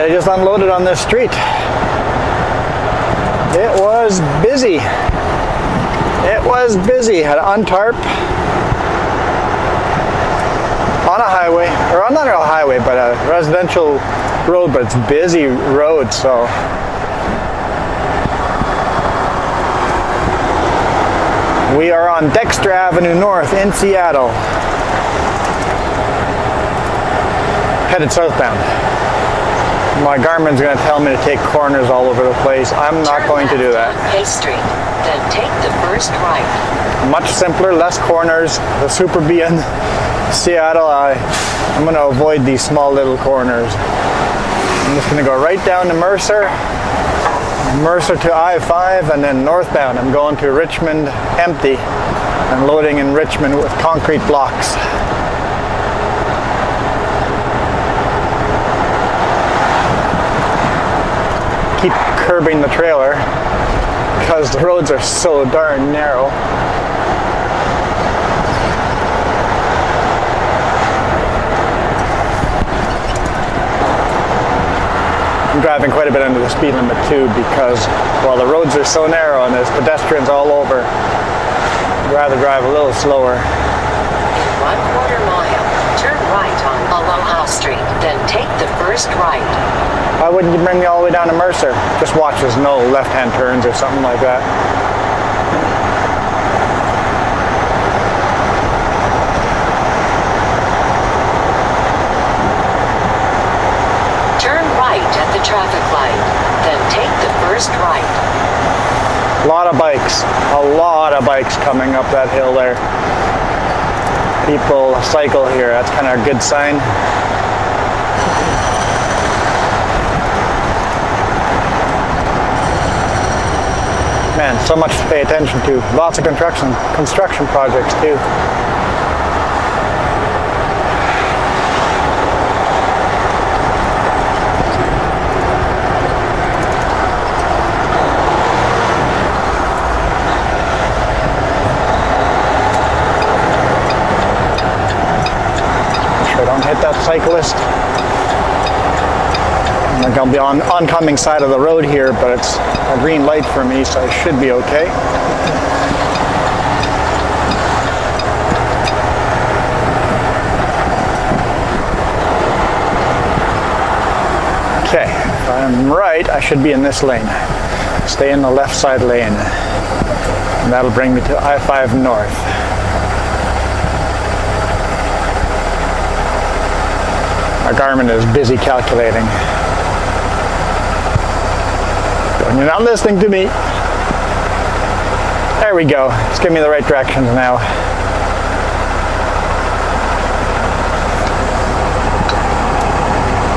I just unloaded on this street. It was busy. It was busy. Had to untarp on a highway, or not a highway, but a residential road, but it's a busy road, so. We are on Dexter Avenue North in Seattle. Headed southbound. My Garmin's going to tell me to take corners all over the place. I'm not going to do that. Hay Street, then take the first right. Much simpler, less corners. The Super B in Seattle, I'm going to avoid these small little corners. I'm just going to go right down to Mercer to I-5, and then northbound. I'm going to Richmond empty and loading in Richmond with concrete blocks. Keep curbing the trailer because the roads are so darn narrow. I'm driving quite a bit under the speed limit too because, well, the roads are so narrow and there's pedestrians all over. I'd rather drive a little slower. In 1/4 mile, turn right on Aloha Street, then take the first right. Why wouldn't you bring me all the way down to Mercer? Just watch there's no left-hand turns or something like that. Turn right at the traffic light, then take the first right. A lot of bikes coming up that hill there. People cycle here, that's kind of a good sign. Man, so much to pay attention to. Lots of construction projects too. Make sure I don't hit that cyclist. I'm going to be on oncoming side of the road here, but it's a green light for me, so I should be okay. Okay, if I'm right, I should be in this lane. Stay in the left side lane. And that'll bring me to I-5 North. My Garmin is busy calculating. When you're not listening to me. There we go. It's giving me the right directions now.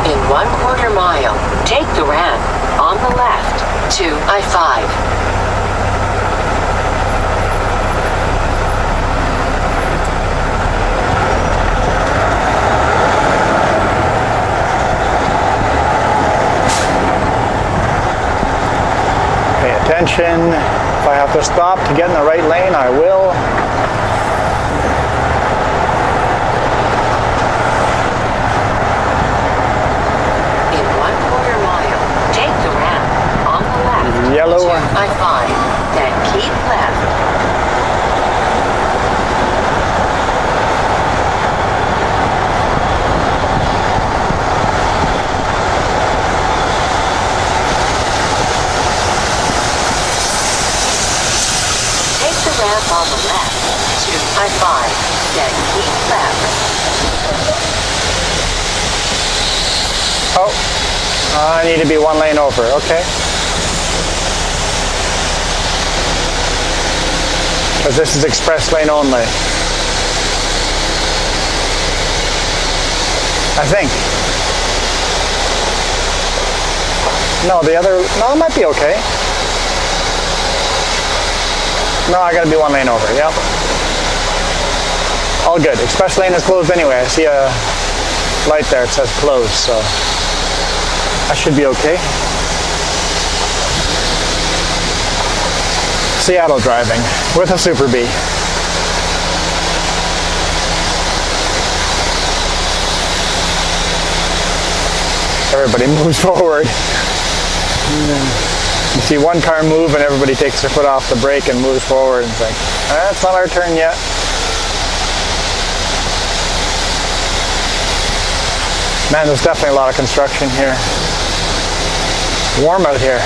In 1/4 mile, take the ramp on the left to I-5. Attention. If I have to stop to get in the right lane, I will. In 1/4 mile, take the ramp on the left Yellow. to I-5, then keep left. Ramp on the left to I-5, then keep left. Oh, I need to be one lane over, okay. Because this is express lane only. I think. No, it might be okay. No, I gotta be one lane over, yep. All good. Express lane is closed anyway. I see a light there, it says closed, so I should be okay. Seattle driving with a Super B. everybody moves forward. You see one car move and everybody takes their foot off the brake and moves forward. It's like, it's not our turn yet. Man, there's definitely a lot of construction here. Warm out here.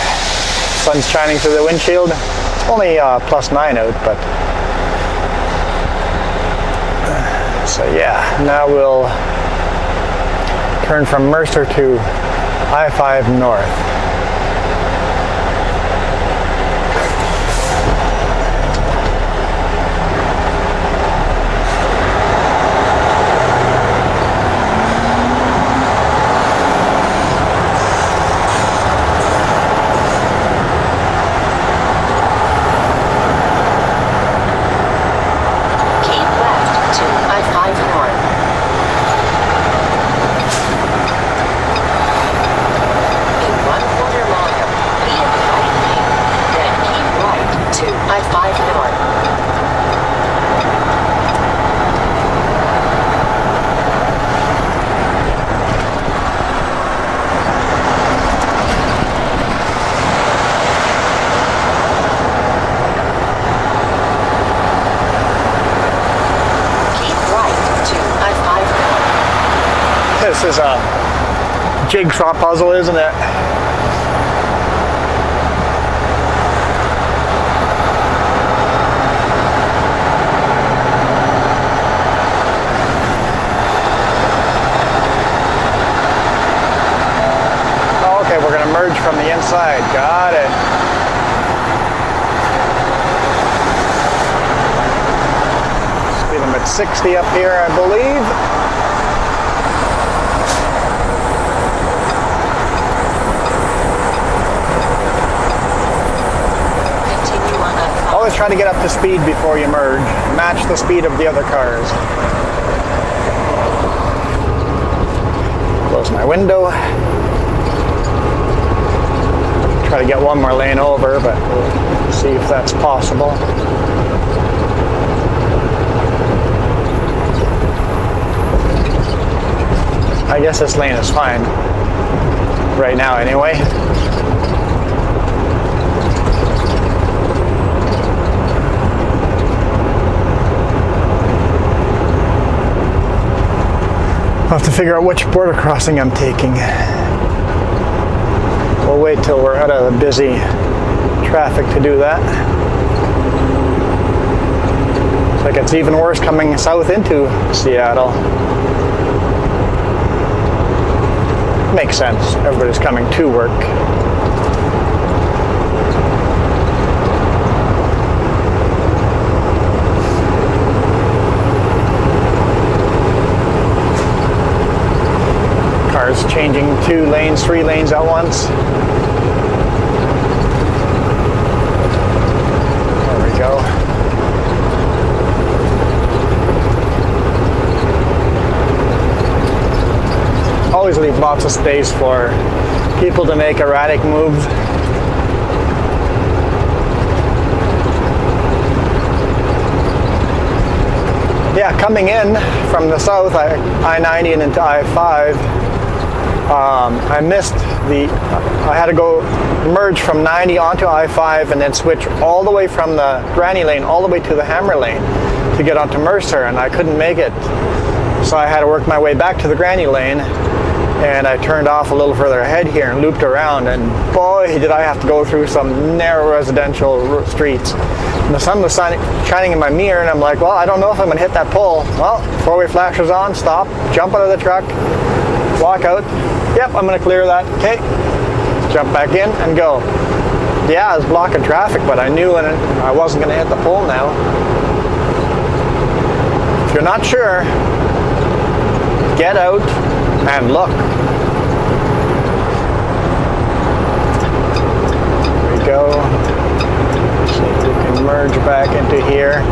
Sun's shining through the windshield. It's only +9 out, but so yeah, now we'll turn from Mercer to I-5 North. This is a jigsaw puzzle, isn't it? Okay, we're going to merge from the inside. Got it. Speed limit 60 up here, I believe. Always try to get up to speed before you merge. Match the speed of the other cars. Close my window. Try to get one more lane over, but we'll see if that's possible. I guess this lane is fine. Right now, anyway. I'll have to figure out which border crossing I'm taking. We'll wait till we're out of the busy traffic to do that. Looks like it's even worse coming south into Seattle. Makes sense. Everybody's coming to work. Changing 2 lanes, 3 lanes at once. There we go. Always leave lots of space for people to make erratic moves. Yeah, coming in from the south, I-90 and into I-5, I missed I had to go merge from 90 onto I-5 and then switch all the way from the granny lane all the way to the hammer lane to get onto Mercer, and I couldn't make it. So I had to work my way back to the granny lane, and I turned off a little further ahead here and looped around, and boy, did I have to go through some narrow residential streets. And the sun was shining in my mirror, and I'm like, well, I don't know if I'm going to hit that pole. Well, 4-way flashers on, stop, jump out of the truck, walk out. Yep, I'm going to clear that. Okay, jump back in and go. Yeah, I was blocking traffic, but I knew I wasn't going to hit the pole now. If you're not sure, get out and look. There we go. See if we can merge back into here.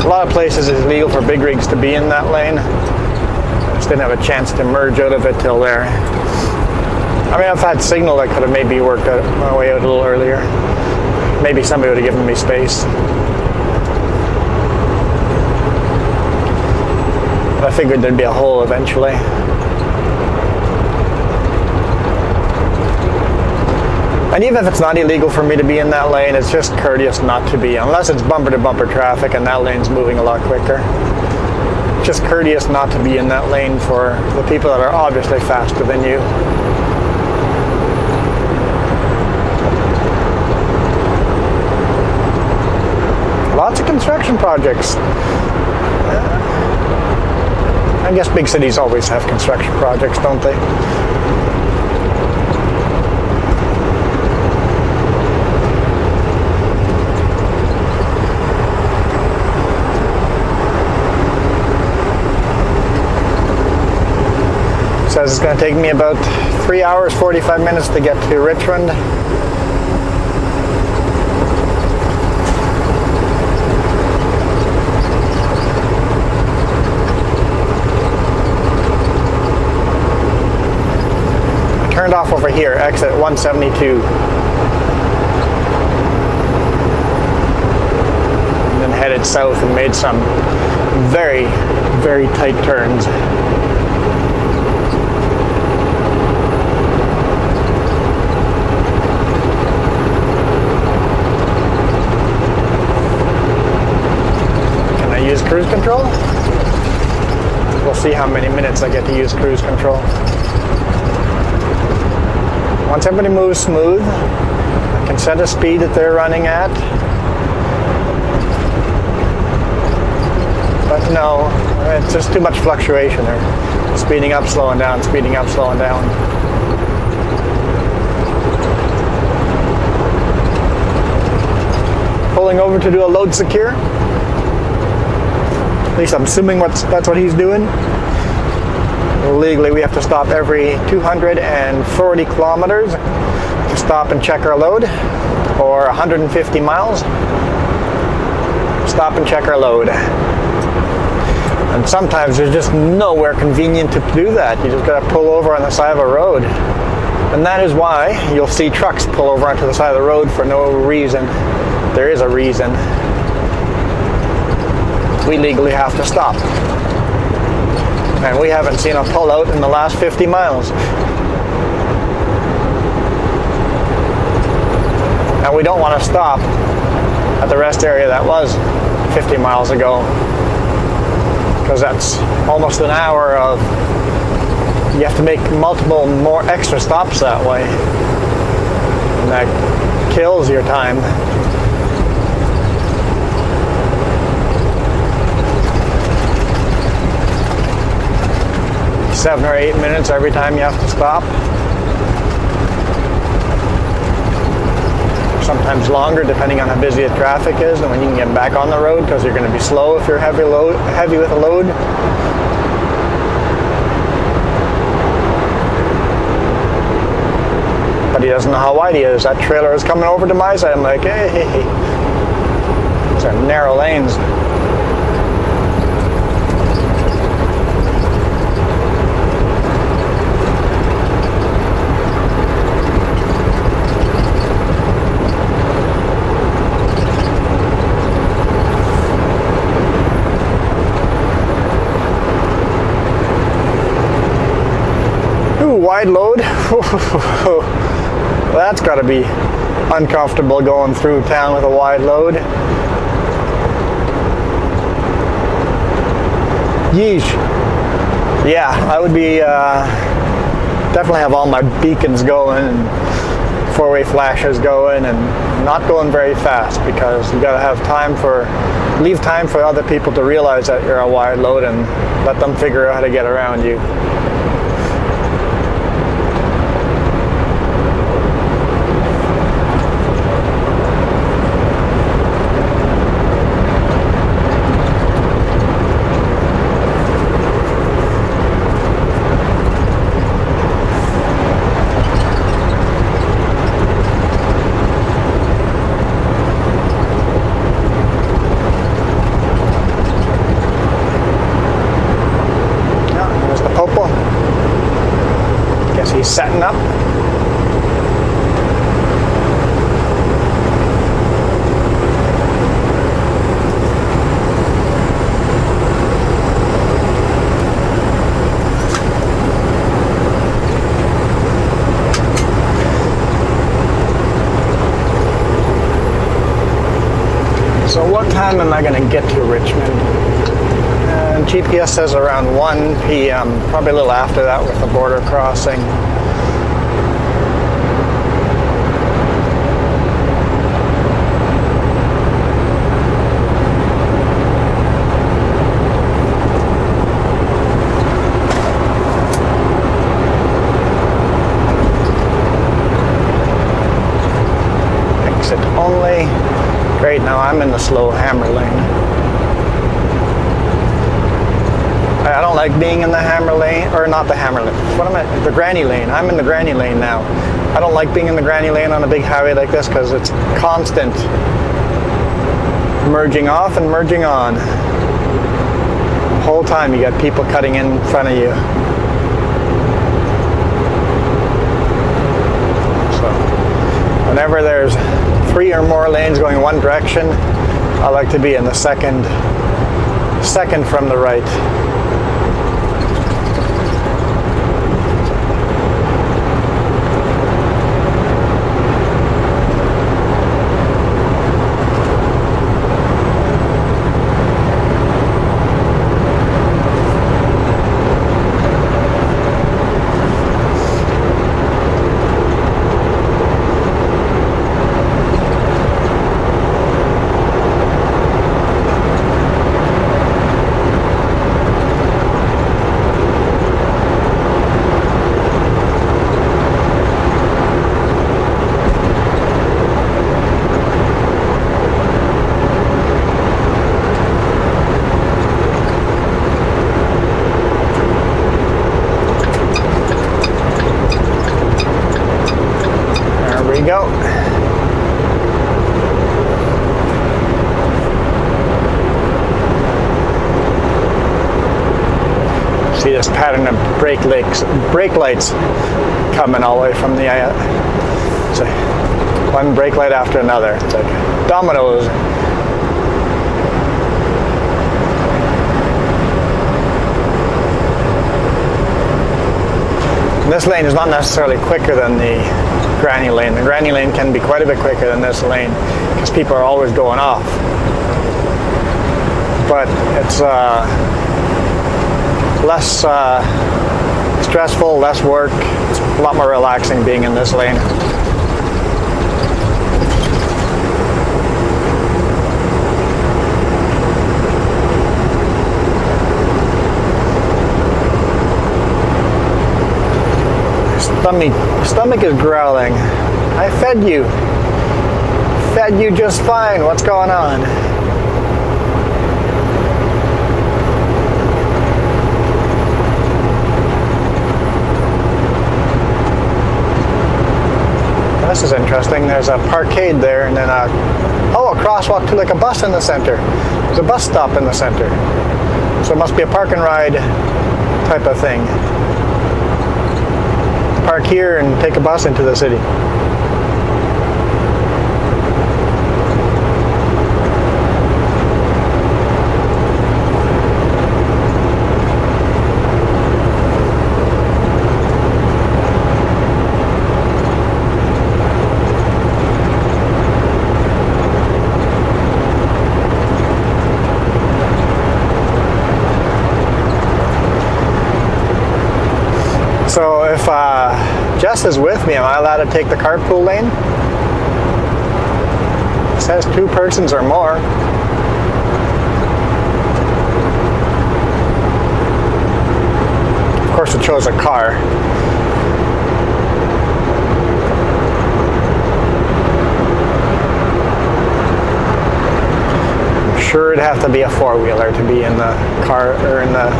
A lot of places it's illegal for big rigs to be in that lane. I just didn't have a chance to merge out of it till there. I mean, I've had signal that could have maybe worked out my way out a little earlier. Maybe somebody would have given me space. But I figured there'd be a hole eventually. And even if it's not illegal for me to be in that lane, it's just courteous not to be, unless it's bumper-to-bumper traffic and that lane's moving a lot quicker. Just courteous not to be in that lane for the people that are obviously faster than you. Lots of construction projects. I guess big cities always have construction projects, don't they? Says it's going to take me about 3 hours, 45 minutes to get to Richmond. Turned off over here, exit 172. And then headed south and made some very, very tight turns. Can I use cruise control? We'll see how many minutes I get to use cruise control. Once everybody moves smooth, I can set a speed that they're running at. But no, it's just too much fluctuation. They're speeding up, slowing down, speeding up, slowing down. Pulling over to do a load secure. At least I'm assuming that's what he's doing. Legally, we have to stop every 240 kilometers to stop and check our load, or 150 miles, stop and check our load. And sometimes there's just nowhere convenient to do that. You just got to pull over on the side of a road. And that is why you'll see trucks pull over onto the side of the road for no reason. There is a reason. We legally have to stop. And we haven't seen a pull-out in the last 50 miles. And we don't want to stop at the rest area that was 50 miles ago, because that's almost an hour of, you have to make multiple more extra stops that way. And that kills your time. Seven or 8 minutes every time you have to stop. Sometimes longer, depending on how busy the traffic is and when you can get back on the road, because you're going to be slow if you're heavy with a load. But he doesn't know how wide he is. That trailer is coming over to my side. I'm like, hey. These are narrow lanes. Wide load. Well, that's got to be uncomfortable going through town with a wide load. Yeesh. Yeah, I would be definitely have all my beacons going and four-way flashers going and not going very fast, because you got to have leave time for other people to realize that you're a wide load and let them figure out how to get around you. He's setting up. time am I going to get to Richmond? And GPS says around 1 p.m. Probably a little after that with the border crossing. Exit only. Great, now I'm in the slow hammer lane. I don't like being in the hammer lane, or not the hammer lane. What am I? The granny lane. I'm in the granny lane now. I don't like being in the granny lane on a big highway like this because it's constant merging off and merging on. The whole time you got people cutting in front of you. So whenever there's 3 or more lanes going one direction, I like to be in the second from the right. Go. See this pattern of brake lights coming all the way from the it's like one brake light after another. It's like dominoes. And this lane is not necessarily quicker than the granny lane. The granny lane can be quite a bit quicker than this lane because people are always going off. But it's less stressful, less work. It's a lot more relaxing being in this lane. Stomach is growling. I fed you. Fed you just fine. What's going on? This is interesting. There's a parkade there and then a crosswalk to like a bus in the center. There's a bus stop in the center. So it must be a park and ride type of thing. Park here and take a bus into the city. So if Jess is with me, am I allowed to take the carpool lane? It says 2 persons or more. Of course it shows a car. I'm sure it'd have to be a 4-wheeler to be in the car or in the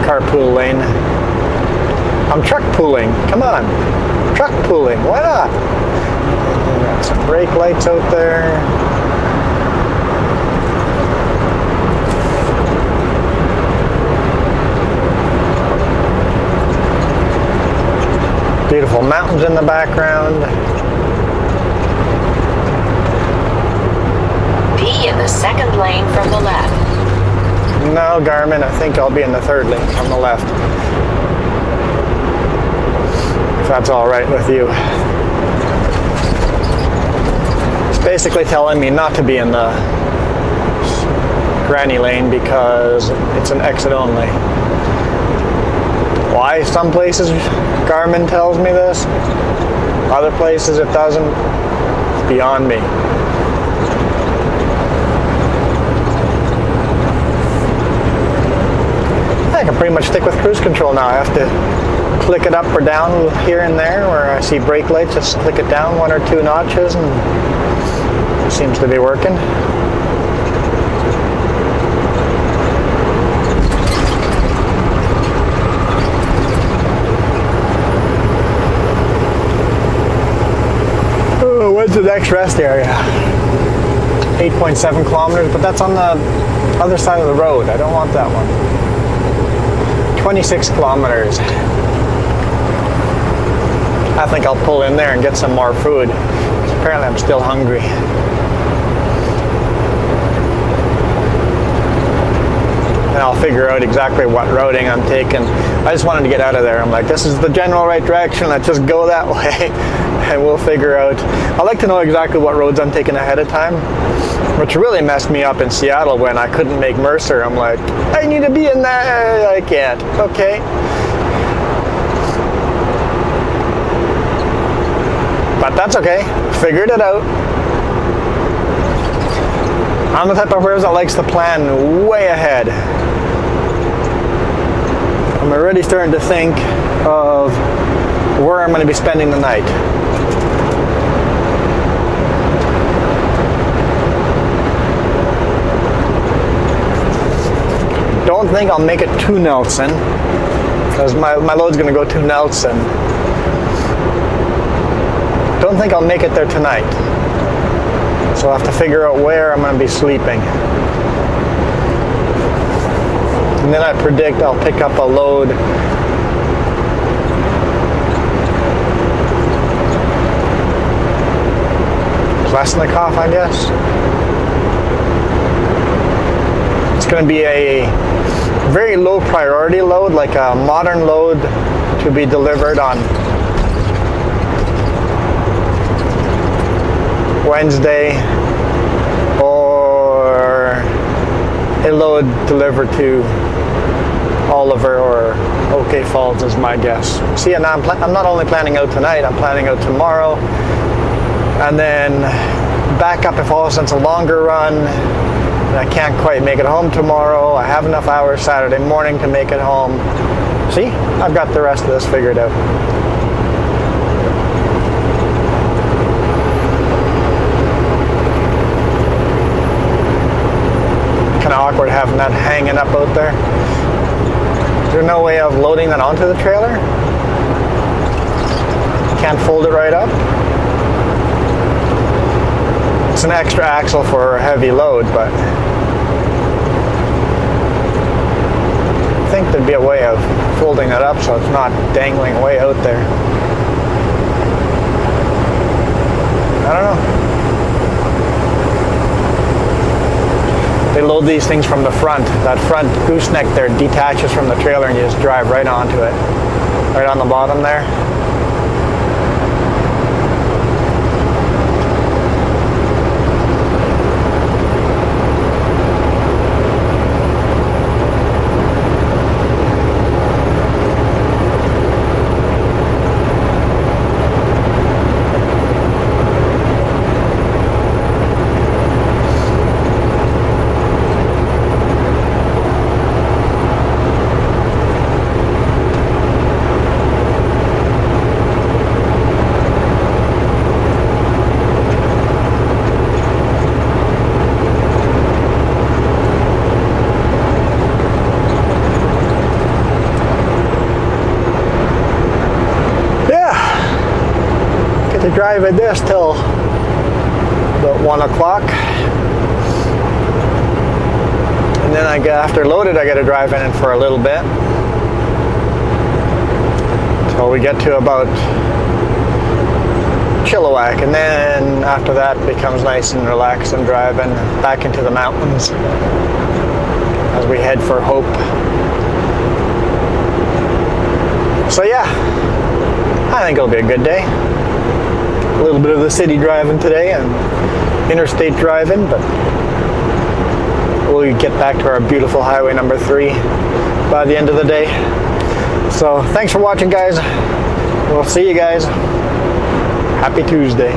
carpool lane. I'm truck pooling. Come on. Truck pooling. Why not? Got some brake lights out there. Beautiful mountains in the background. Be in the 2nd lane from the left. No, Garmin, I think I'll be in the 3rd lane from the left. If that's all right with you. It's basically telling me not to be in the granny lane because it's an exit only. Why some places Garmin tells me this, other places it doesn't, it's beyond me. I can pretty much stick with cruise control now. I have to click it up or down here and there where I see brake lights, just click it down 1 or 2 notches and it seems to be working. Oh, where's the next rest area? 8.7 kilometers, but that's on the other side of the road. I don't want that one. 26 kilometers. I think I'll pull in there and get some more food. Apparently I'm still hungry. And I'll figure out exactly what routing I'm taking. I just wanted to get out of there. I'm like, this is the general right direction. Let's just go that way and we'll figure out. I like to know exactly what roads I'm taking ahead of time, which really messed me up in Seattle when I couldn't make Mercer. I'm like, I need to be in that. I can't. Okay. But that's okay. Figured it out. I'm the type of person that likes to plan way ahead. I'm already starting to think of where I'm going to be spending the night. Don't think I'll make it to Nelson, because my load's going to go to Nelson. Don't think I'll make it there tonight. So I'll have to figure out where I'm going to be sleeping. And then I predict I'll pick up a load Klesnikov, I guess. It's going to be a very low priority load, like a modern load to be delivered on Wednesday, or a load delivered to Oliver or OK Falls is my guess. See, and I'm not only planning out tonight, I'm planning out tomorrow, and then back up if all of a sudden it's a longer run and I can't quite make it home tomorrow. I have enough hours Saturday morning to make it home. See, I've got the rest of this figured out. Kind of awkward having that hanging up out there. Is there no way of loading that onto the trailer? Can't fold it right up? It's an extra axle for a heavy load, but I think there'd be a way of folding it up so it's not dangling way out there. I don't know. They load these things from the front. That front gooseneck there detaches from the trailer and you just drive right onto it. Right on the bottom there. Drive at this till about 1 o'clock, and then after loaded I got to drive in it for a little bit till we get to about Chilliwack, and then after that it becomes nice and relaxed and driving back into the mountains as we head for Hope. So yeah, I think it'll be a good day. A little bit of the city driving today and interstate driving, but we'll get back to our beautiful highway number 3 by the end of the day. So thanks for watching, guys. We'll see you guys. Happy Tuesday.